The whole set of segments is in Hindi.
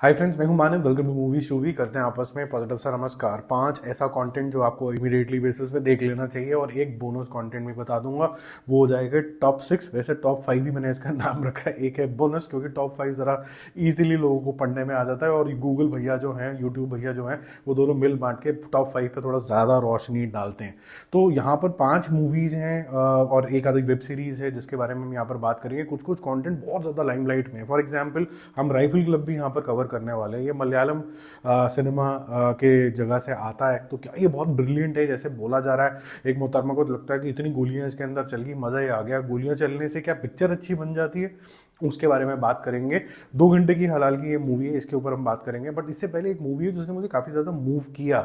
हाय फ्रेंड्स, मैं हूं Manav. Welcome to Movie Shoovy. करते हैं आपस में पॉजिटिव सा नमस्कार। 5 ऐसा कंटेंट जो आपको इमीडिएटली बेसिस पे देख लेना चाहिए और एक बोनस कंटेंट भी बता दूंगा। वो हो जाएगा टॉप 6। वैसे टॉप 5 ही मैंने इसका नाम रखा है, एक है बोनस, क्योंकि टॉप 5 ज़रा इजीली लोगों को पढ़ने में आ जाता है और गूगल भैया जो हैं, यूट्यूब भैया जो हैं, वो दोनों मिल बांट के टॉप 5 पे थोड़ा ज़्यादा रोशनी डालते हैं। तो यहाँ पर 5 मूवीज़ हैं और एक आधी वेब सीरीज़ है जिसके बारे में हम यहाँ पर बात करेंगे। कुछ कुछ कॉन्टेंट बहुत ज़्यादा लाइमलाइट में है। फॉर एग्जाम्पल, हम राइफल क्लब भी यहाँ पर कवर करने वाले हैं। ये मलयालम सिनेमा के जगह से आता है, तो क्या ये बहुत ब्रिलियंट है जैसे बोला जा रहा है। एक मोहतरमा को लगता है कि इतनी गोलियां इसके अंदर चल गई, मज़ा ही आ गया। गोलियां चलने से क्या पिक्चर अच्छी बन जाती है, उसके बारे में बात करेंगे। 2 घंटे की हलाल की ये मूवी है, इसके ऊपर हम बात करेंगे। बट इससे पहले एक मूवी है जिसने मुझे काफ़ी ज़्यादा मूव किया।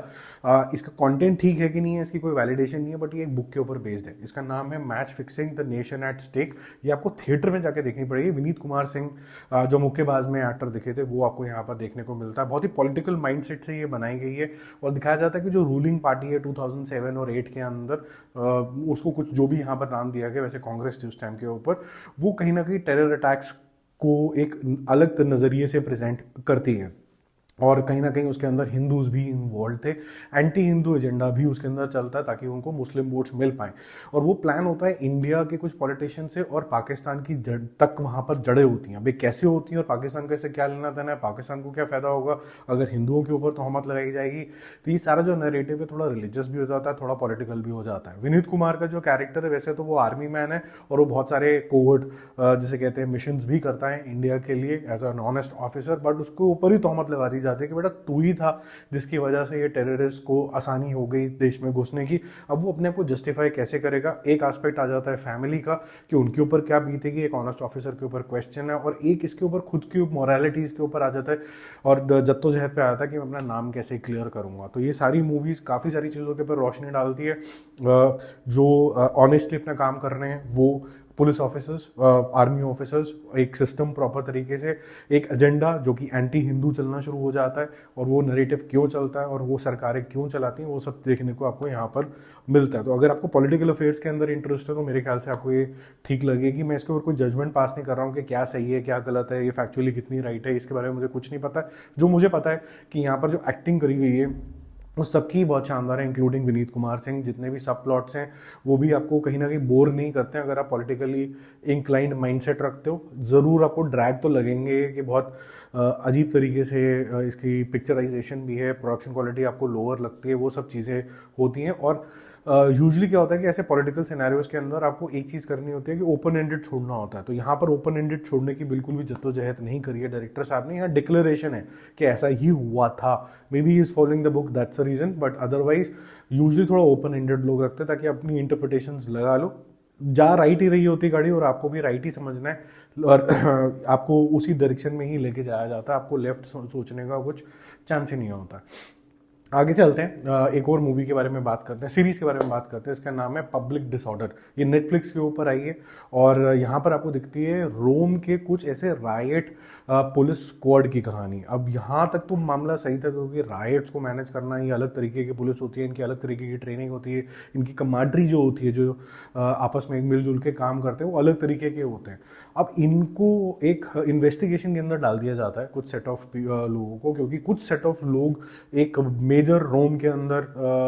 इसका कंटेंट ठीक है कि नहीं है, इसकी कोई वैलिडेशन नहीं है, बट ये एक बुक के ऊपर बेस्ड है। इसका नाम है match fixing the nation at stake. ये आपको थिएटर में जाके देखनी पड़ेगी। विनीत कुमार सिंह जो मुक्केबाज में एक्टर दिखे थे, वो आपको यहाँ पर देखने को मिलता है। बहुत ही पॉलिटिकल माइंडसेट से ये बनाई गई है और दिखाया जाता है कि जो रूलिंग पार्टी है 2007 और 8 के अंदर, उसको कुछ जो भी यहाँ पर नाम दिया गया, वैसे कांग्रेस थी उस टाइम के ऊपर, वो कहीं ना कहीं टेरर अटैक्स को एक अलग नज़रिए से प्रेजेंट करती है। और कहीं ना कहीं उसके अंदर हिंदूज भी इन्वॉल्व थे। एंटी हिंदू एजेंडा भी उसके अंदर चलता है ताकि उनको मुस्लिम वोट्स मिल पाए। और वो प्लान होता है इंडिया के कुछ पॉलिटिशियन से और पाकिस्तान की जड़ तक वहाँ पर जड़ें होती हैं। भाई कैसे होती हैं और पाकिस्तान का इससे क्या लेना देना है, पाकिस्तान को क्या फ़ायदा होगा अगर हिंदुओं के ऊपर तोहमत लगाई जाएगी। तो ये सारा जो नैरेटिव है थोड़ा रिलीजियस भी हो जाता है, थोड़ा पॉलिटिकल भी हो जाता है। विनीत कुमार का जो कैरेक्टर है, वैसे तो वो आर्मी मैन है और वो बहुत सारे कोवर्ट जिसे कहते हैं मिशंस भी करता है इंडिया के लिए as an honest officer. But उसके ऊपर ही तोहमत लगा दी जाती है कि बेटा तू ही था जिसकी वजह से ये टेररिस्ट को आसानी हो गई देश में घुसने की। अब वो अपने आप को जस्टिफाई कैसे करेगा। एक एस्पेक्ट आ जाता है फैमिली का कि उनके ऊपर क्या बीतेगी, एक ऑनेस्ट ऑफिसर के ऊपर क्वेश्चन है, और एक इसके ऊपर खुद की मोरालिटी इसके ऊपर आ जाता है और जद्दोजहद पे आता है कि मैं अपना नाम कैसे क्लियर करूंगा। तो ये सारी मूवीज काफ़ी सारी चीज़ों के ऊपर रोशनी डालती है। जो ऑनेस्टली अपना काम कर रहे हैं, वो पुलिस ऑफिसर्स, आर्मी ऑफिसर्स, एक सिस्टम प्रॉपर तरीके से, एक एजेंडा जो कि एंटी हिंदू चलना शुरू हो जाता है, और वो नरेटिव क्यों चलता है और वो सरकारें क्यों चलाती हैं, वो सब देखने को आपको यहाँ पर मिलता है। तो अगर आपको पॉलिटिकल अफेयर्स के अंदर इंटरेस्ट है तो मेरे ख्याल से आपको ये ठीक लगेगी। मैं इसके ऊपर कोई जजमेंट पास नहीं कर रहा हूँ कि क्या सही है क्या गलत है, ये फैक्चुअली कितनी राइट है, इसके बारे में मुझे कुछ नहीं पता है। जो मुझे पता है कि यहाँ पर जो एक्टिंग करी गई है वो सबकी बहुत शानदार है, इंक्लूडिंग विनीत कुमार सिंह। जितने भी सब प्लॉट्स हैं वो भी आपको कहीं ना कहीं बोर नहीं करते हैं अगर आप पॉलिटिकली इंक्लाइंड माइंडसेट रखते हो। ज़रूर आपको ड्रैग तो लगेंगे कि बहुत अजीब तरीके से इसकी पिक्चराइजेशन भी है, प्रोडक्शन क्वालिटी आपको लोअर लगती है, वो सब चीज़ें होती हैं। और यूजुअली क्या होता है कि ऐसे पॉलिटिकल सिनेरियोज के अंदर आपको एक चीज़ करनी होती है कि ओपन एंडेड छोड़ना होता है। तो यहाँ पर ओपन एंडेड छोड़ने की बिल्कुल भी जद्दोजहद नहीं करी है डायरेक्टर साहब ने। यहाँ डिक्लेरेशन है कि ऐसा ही हुआ था। Maybe he is following the book, that's a reason, but otherwise usually थोड़ा ओपन एंडेड लोग रखते हैं ताकि अपनी इंटरप्रिटेशंस लगा लो। जा राइट ही रही होती गाड़ी और आपको भी राइट ही समझना है और आपको उसी डायरेक्शन में ही लेके जाया जाता है। आपको लेफ्ट सोचने का कुछ चांस ही नहीं होता। आगे चलते हैं, एक और मूवी के बारे में बात करते हैं, सीरीज के बारे में बात करते हैं। इसका नाम है पब्लिक डिसऑर्डर। ये नेटफ्लिक्स के ऊपर आई है और यहाँ पर आपको दिखती है रोम के कुछ ऐसे रायट पुलिस स्क्वाड की कहानी। अब यहाँ तक तो मामला सही था क्योंकि रायट्स को मैनेज करना, ये अलग तरीके की पुलिस होती है, इनकी अलग तरीके की ट्रेनिंग होती है, इनकी कमांडरी जो होती है, जो आपस में मिलजुल के काम करते हैं, वो अलग तरीके के होते हैं। अब इनको एक इन्वेस्टिगेशन के अंदर डाल दिया जाता है कुछ सेट ऑफ लोगों को, क्योंकि कुछ सेट ऑफ लोग एक मेजर रोम के अंदर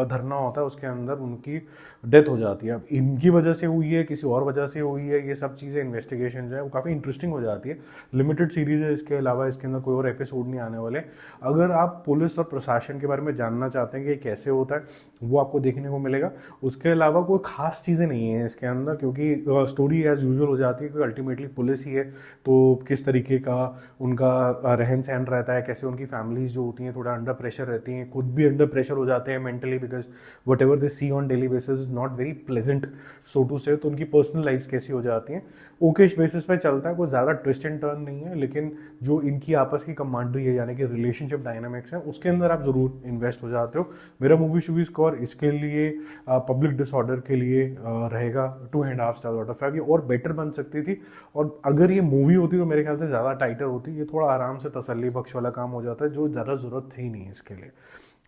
धरना होता है, उसके अंदर उनकी डेथ हो जाती है। अब इनकी वजह से हुई है, किसी और वजह से हुई है, ये सब चीज़ें इन्वेस्टिगेशन जो है वो काफ़ी इंटरेस्टिंग हो जाती है। लिमिटेड सीरीज है, इसके अलावा इसके अंदर कोई और एपिसोड नहीं आने वाले। अगर आप पुलिस और प्रशासन के बारे में जानना चाहते हैं कि कैसे होता है, वो आपको देखने को मिलेगा। उसके अलावा कोई खास चीज़ें नहीं है इसके अंदर, क्योंकि स्टोरी एज यूजुअल हो जाती है, क्योंकि अल्टीमेटली पुलिस ही है। तो किस तरीके का उनका रहन सहन रहता है, कैसे उनकी फैमिलीज जो होती हैं थोड़ा अंडर प्रेशर रहती हैं, खुद भी अंडर प्रेशर हो जाते हैं mentally, because whatever they see on daily basis is not very pleasant so to say. तो उनकी पर्सनल लाइफ कैसी हो जाती हैं, ओकेश बेसिस पे चलता है, कोई ज़्यादा ट्विस्ट एंड टर्न नहीं है। लेकिन जो इनकी आपस की कमांडरी है, यानी कि रिलेशनशिप डायनामिक्स है, उसके अंदर आप जरूर इन्वेस्ट हो जाते हो। मेरा मूवी शूवी स्कोर इसके लिए पब्लिक डिसऑर्डर के लिए रहेगा 2.5 स्टार आउट ऑफ 5। ये और बेटर बन सकती थी, और अगर ये मूवी होती तो मेरे ख्याल से ज़्यादा टाइटर होती। ये थोड़ा आराम से तसल्ली बख्श वाला काम हो जाता है, जो ज़्यादा ज़रूरत थी नहीं इसके लिए।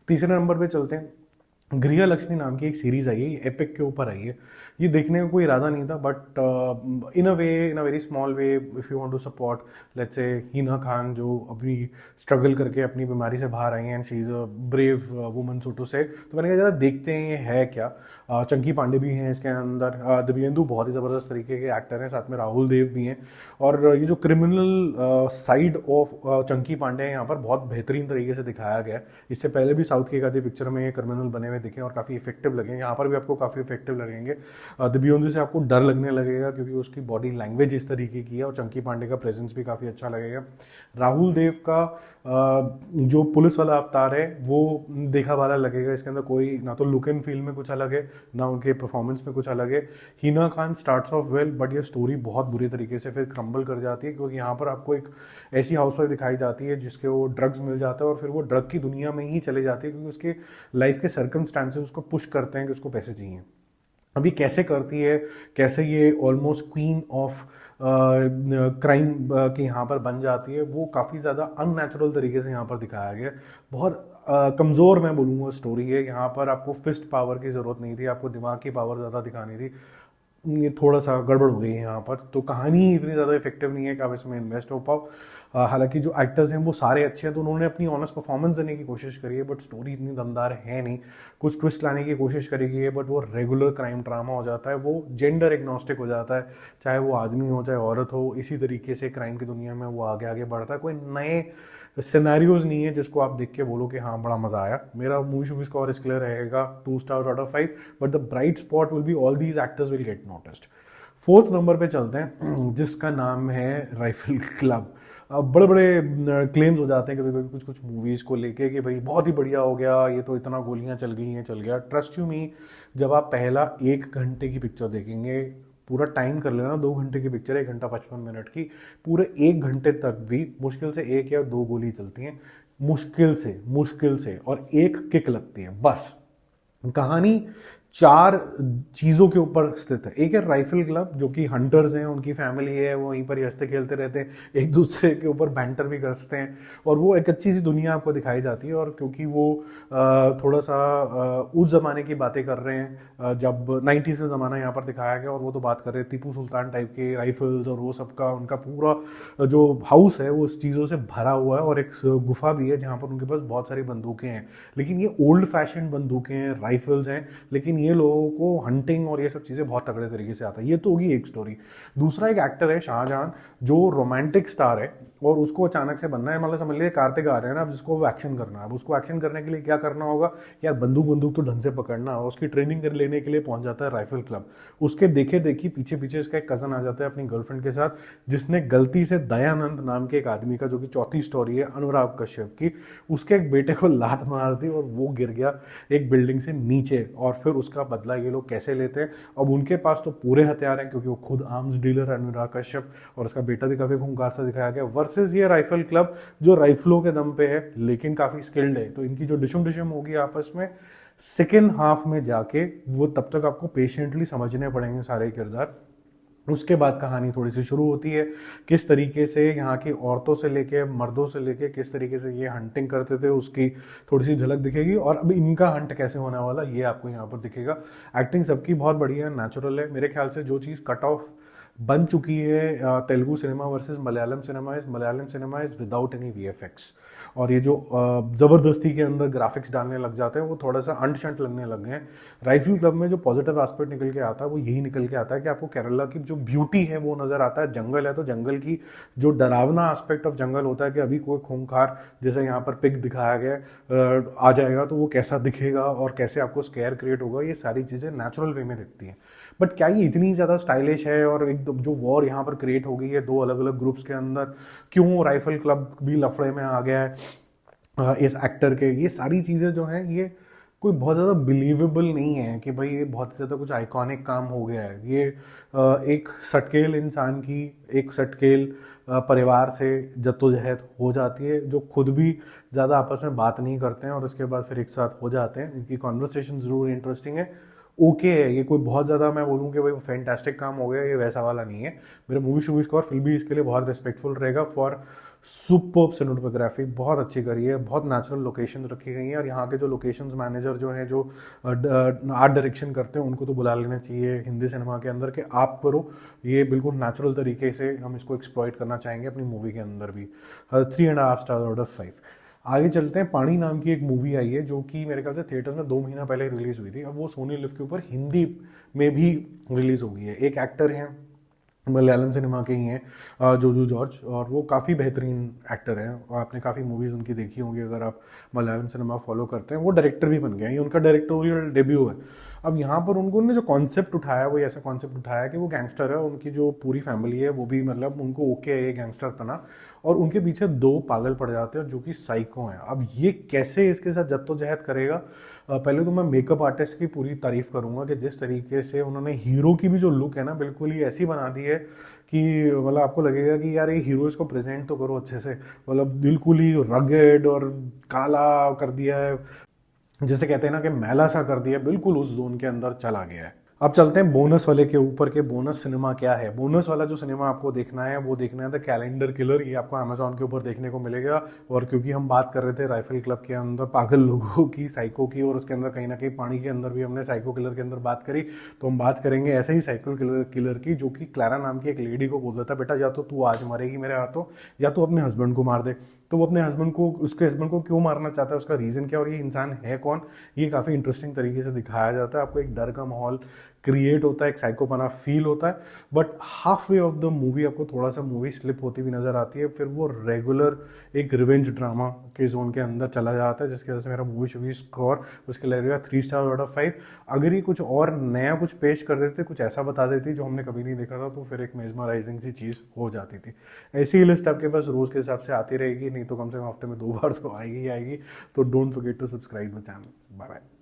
तीसरे नंबर पे चलते हैं। गृह लक्ष्मी नाम की एक सीरीज़ आई है, ये एपिक के ऊपर आई है। ये देखने का कोई इरादा नहीं था, but in a way, in a very small way, if you want to support let's say Hina Khan, जो अभी स्ट्रगल करके अपनी बीमारी से बाहर आई हैं, and she is a brave woman so to say, तो मैंने कहा जरा देखते हैं ये है क्या। चंकी पांडे भी हैं इसके अंदर, दिव्येंदु बहुत ही ज़बरदस्त तरीके के एक्टर हैं, साथ में राहुल देव भी हैं। और ये जो criminal side of Chunky Panday है यहाँ पर बहुत बेहतरीन तरीके से दिखाया गया है। इससे पहले भी साउथ की एक आधी पिक्चर में ये क्रिमिनल बने हुए दिखे और काफ़ी इफेक्टिव लगे, यहाँ पर भी आपको काफ़ी इफेक्टिव लगेंगे। दिव्येंदु से आपको डर लगने लगेगा क्योंकि उसकी बॉडी लैंग्वेज इस तरीके की है, और चंकी पांडे का प्रेजेंस भी काफ़ी अच्छा लगेगा। राहुल देव का जो पुलिस वाला अवतार है वो देखा वाला लगेगा। इसके अंदर कोई ना तो लुक एंड फील में कुछ अलग है, ना उनके परफॉर्मेंस में कुछ अलग है। Hina Khan starts of well, but ये स्टोरी बहुत बुरी तरीके से फिर क्रम्बल कर जाती है, क्योंकि यहाँ पर आपको एक ऐसी हाउसवाइफ दिखाई जाती है जिसके वो ड्रग्स मिल जाता है और फिर वो ड्रग की दुनिया में ही चले जाती है, क्योंकि उसके लाइफ के सर्कमस्टांसेस उसको पुश करते हैं कि उसको पैसे चाहिए। अभी कैसे करती है, कैसे ये ऑलमोस्ट क्वीन ऑफ क्राइम के यहाँ पर बन जाती है, वो काफ़ी ज़्यादा अननेचुरल तरीके से यहाँ पर दिखाया गया। बहुत कमज़ोर मैं बोलूँगा स्टोरी है। यहाँ पर आपको फिस्ट पावर की ज़रूरत नहीं थी, आपको दिमाग की पावर ज़्यादा दिखानी थी। ये थोड़ा सा गड़बड़ हो गई है यहाँ पर, तो कहानी इतनी ज़्यादा इफेक्टिव नहीं है कि आप इसमें इन्वेस्ट हो पाओ। हालांकि जो एक्टर्स हैं वो सारे अच्छे हैं, तो उन्होंने अपनी ऑनेस्ट परफॉर्मेंस देने की कोशिश करी है, बट स्टोरी इतनी दमदार है नहीं। कुछ ट्विस्ट लाने की कोशिश करी गई है, बट वो रेगुलर क्राइम ड्रामा हो जाता है, वो जेंडर एग्नोस्टिक हो जाता है, चाहे वो आदमी हो चाहे औरत हो, इसी तरीके से क्राइम की दुनिया में वो आगे आगे बढ़ता है। कोई नए सिनेरियोज नहीं है जिसको आप देख के बोलो कि हाँ बड़ा मजा आया। मेरा मूवी स्कोर इसके लिए रहेगा 2 stars out of 5, but the bright spot will be all these actors will get noticed. Fourth number पे चलते हैं, जिसका नाम है राइफल क्लब। बड़े बड़े क्लेम्स हो जाते हैं कभी कभी कुछ कुछ मूवीज़ को लेके कि भाई बहुत ही बढ़िया हो गया, ये तो इतना गोलियां चल गई हैं, चल गया। ट्रस्ट यू मी, जब आप पहला 1 घंटे की पिक्चर देखेंगे, पूरा टाइम कर लेना, 2 घंटे की पिक्चर है, 1 घंटा 55 मिनट की, पूरे 1 घंटे तक भी मुश्किल से 1 या 2 गोली चलती हैं, मुश्किल से, और एक किक लगती है बस। कहानी 4 चीज़ों के ऊपर स्थित है। एक है राइफल क्लब, जो कि हंटर्स हैं, उनकी फैमिली है, वो वहीं पर हंसते खेलते रहते हैं, एक दूसरे के ऊपर बैंटर भी करते हैं, और वो एक अच्छी सी दुनिया आपको दिखाई जाती है। और क्योंकि वो थोड़ा सा उस ज़माने की बातें कर रहे हैं, जब 90s का ज़माना यहाँ पर दिखाया गया, और वो तो बात कर रहे हैं टीपू सुल्तान टाइप के राइफल्स और वो सबका, उनका पूरा जो हाउस है वो उस चीज़ों से भरा हुआ है, और एक गुफा भी है जहाँ पर उनके पास बहुत सारी बंदूकें हैं, लेकिन ये ओल्ड फैशन बंदूकें हैं, राइफल्स हैं, लेकिन ये लोगों को हंटिंग और ये सब चीज़ें बहुत तगड़े तरीके से आता है। ये तो होगी एक स्टोरी। दूसरा एक एक्टर है शाहजहां, जो रोमांटिक स्टार है, और उसको अचानक से बनना है, मतलब समझ लीजिए कार्तिक आ रहे हैं ना, अब जिसको एक्शन करना है, अब उसको एक्शन करने के लिए क्या करना होगा यार, बंदूक तो ढंग से पकड़ना है। उसकी ट्रेनिंग कर लेने के लिए पहुंच जाता है राइफल क्लब। उसके देखे देखी पीछे पीछे इसका एक कजन आ जाता है अपनी गर्लफ्रेंड के साथ, जिसने गलती से दयानंद नाम के एक आदमी का, जो कि चौथी स्टोरी है अनुराग कश्यप की, उसके एक बेटे को लात मार दी और वो गिर गया एक बिल्डिंग से नीचे, और फिर उसका बदला ये लोग कैसे लेते हैं। अब उनके पास तो पूरे हथियार हैं, क्योंकि वो खुद आर्म्स डीलर है अनुराग कश्यप, और उसका बेटा भी काफी खूंखार सा दिखाया गया, वर्सेस ये राइफल क्लब जो राइफलों के दम पे है लेकिन काफी स्किल्ड है। तो इनकी जो डिशम होगी आपस में, सेकेंड हाफ में जाके वो तब तक आपको पेशेंटली समझने पड़ेंगे सारे किरदार। उसके बाद कहानी थोड़ी सी शुरू होती है, किस तरीके से यहाँ की औरतों से लेके मर्दों से लेके किस तरीके से ये हंटिंग करते थे, उसकी थोड़ी सी झलक दिखेगी, और अब इनका हंट कैसे होने वाला ये आपको यहाँ पर दिखेगा। एक्टिंग सबकी बहुत बढ़िया है, नेचुरल है। मेरे ख्याल से जो चीज़ कट ऑफ बन चुकी है Telugu cinema versus Malayalam cinema is without any VFX, और ये जो ज़बरदस्ती के अंदर ग्राफिक्स डालने लग जाते हैं वो थोड़ा सा अंट शंट लगने लग गए हैं। राइफल क्लब में जो पॉजिटिव एस्पेक्ट निकल के आता है वो यही निकल के आता है कि आपको केरला की जो ब्यूटी है वो नज़र आता है। जंगल है तो जंगल की जो डरावना एस्पेक्ट ऑफ जंगल होता है कि अभी कोई खूंखार, जैसे यहाँ पर पिग दिखाया गया, आ जाएगा तो वो कैसा दिखेगा और कैसे आपको स्केयर क्रिएट होगा, ये सारी चीज़ें नेचुरल वे में दिखती हैं। बट क्या ये इतनी ज़्यादा स्टाइलिश है, और एक जो वॉर यहाँ पर क्रिएट हो गई है 2 अलग अलग ग्रुप्स के अंदर, क्यों राइफल क्लब भी लफड़े में आ गया है इस एक्टर के, ये सारी चीज़ें जो हैं ये कोई बहुत ज़्यादा बिलीवेबल नहीं है कि भाई ये बहुत ज़्यादा कुछ आइकॉनिक काम हो गया है। ये एक सटकेल इंसान की, एक सटकेल परिवार से जद्दोजहद हो जाती है, जो खुद भी ज़्यादा आपस में बात नहीं करते हैं और उसके बाद फिर एक साथ हो जाते हैं। इनकी कॉन्वर्सेशन ज़रूर इंटरेस्टिंग है, ओके है। ये कोई बहुत ज़्यादा मैं बोलूँ कि भाई फैंटास्टिक काम हो गया, ये वैसा वाला नहीं है। मेरा मूवी स्कोर फिर भी इसके लिए बहुत रिस्पेक्टफुल रहेगा फॉर सुपर्ब सिनेमेटोग्राफी बहुत अच्छी करी है, बहुत नेचुरल लोकेशन रखी गई हैं, और यहाँ के जो लोकेशंस मैनेजर जो हैं, जो आर्ट डायरेक्शन करते हैं, उनको तो बुला लेना चाहिए हिंदी सिनेमा के अंदर कि आप करो ये बिल्कुल नेचुरल तरीके से, हम इसको एक्सप्लॉइट करना चाहेंगे अपनी मूवी के अंदर भी। 3.5 स्टार आउट ऑफ 5। आगे चलते हैं, पानी नाम की एक मूवी आई है जो कि मेरे ख्याल से थिएटर में 2 महीना पहले रिलीज हुई थी। अब वो सोनी लिव के ऊपर हिंदी में भी रिलीज हो गई है। एक एक्टर हैं, मलयालम सिनेमा के ही हैं, जोजो जॉर्ज, और वो काफ़ी बेहतरीन एक्टर हैं, और आपने काफ़ी मूवीज़ उनकी देखी होंगी अगर आप मलयालम सिनेमा फॉलो करते हैं। वो डायरेक्टर भी बन गए हैं, ये उनका डायरेक्टोरियल डेब्यू है। अब यहाँ पर उन्होंने जो कॉन्सेप्ट उठाया वो ऐसा कॉन्सेप्ट उठाया कि वो गैंगस्टर है, उनकी जो पूरी फैमिली है वो भी मतलब उनको ओके है ये गैंगस्टर बना, और उनके पीछे 2 पागल पड़ जाते हैं जो कि साइको हैं। अब ये कैसे इसके साथ जद्दोजहद करेगा, पहले तो मैं मेकअप आर्टिस्ट की पूरी तारीफ करूंगा कि जिस तरीके से उन्होंने हीरो की भी जो लुक है ना, बिल्कुल ही ऐसी बना दी है कि मतलब आपको लगेगा कि यार ये हीरो, इसको प्रेजेंट तो करो अच्छे से, मतलब बिल्कुल ही रगेड और काला कर दिया है, जैसे कहते हैं ना कि मैला सा कर दिया, बिल्कुल उस जोन के अंदर चला गया है। अब चलते हैं बोनस वाले के ऊपर के बोनस सिनेमा क्या है। बोनस वाला जो सिनेमा आपको देखना है वो देखना है द कैलेंडर किलर। ये आपको अमेजोन के ऊपर देखने को मिलेगा, और क्योंकि हम बात कर रहे थे राइफल क्लब के अंदर पागल लोगों की, साइको की, और उसके अंदर कहीं ना कहीं पानी के अंदर भी हमने साइको किलर के अंदर बात करी, तो हम बात करेंगे ऐसे ही साइको किलर की, जो कि क्लारा नाम की एक लेडी को बोल देता बेटा या तो तू आज मरेगी मेरे हाथों, या तो अपने हस्बैंड को मार दे। तो वो अपने हस्बैंड को, उसके हस्बैंड को क्यों मारना चाहता है, उसका रीज़न क्या, और ये इंसान है कौन, ये काफ़ी इंटरेस्टिंग तरीके से दिखाया जाता है। आपको एक डर का माहौल क्रिएट होता है, एक साइकोपना फील होता है, but half way of the movie आपको थोड़ा सा मूवी स्लिप होती हुई नजर आती है, फिर वो रेगुलर एक रिवेंज ड्रामा के जोन के अंदर चला जाता है, जिसकी वजह से मेरा मूवी स्कोर उसके लगेगा 3 स्टार आउट ऑफ 5। अगर ये कुछ और नया कुछ पेश कर देते, कुछ ऐसा बता देती जो हमने कभी नहीं देखा था, तो फिर एक मेजमराइजिंग सी चीज़ हो जाती थी। ऐसी ही लिस्ट आपके पास रोज़ के हिसाब से आती रहेगी, नहीं तो कम से कम हफ्ते में 2 बार तो आएगी ही आएगी। तो don't forget to subscribe the channel. Bye bye.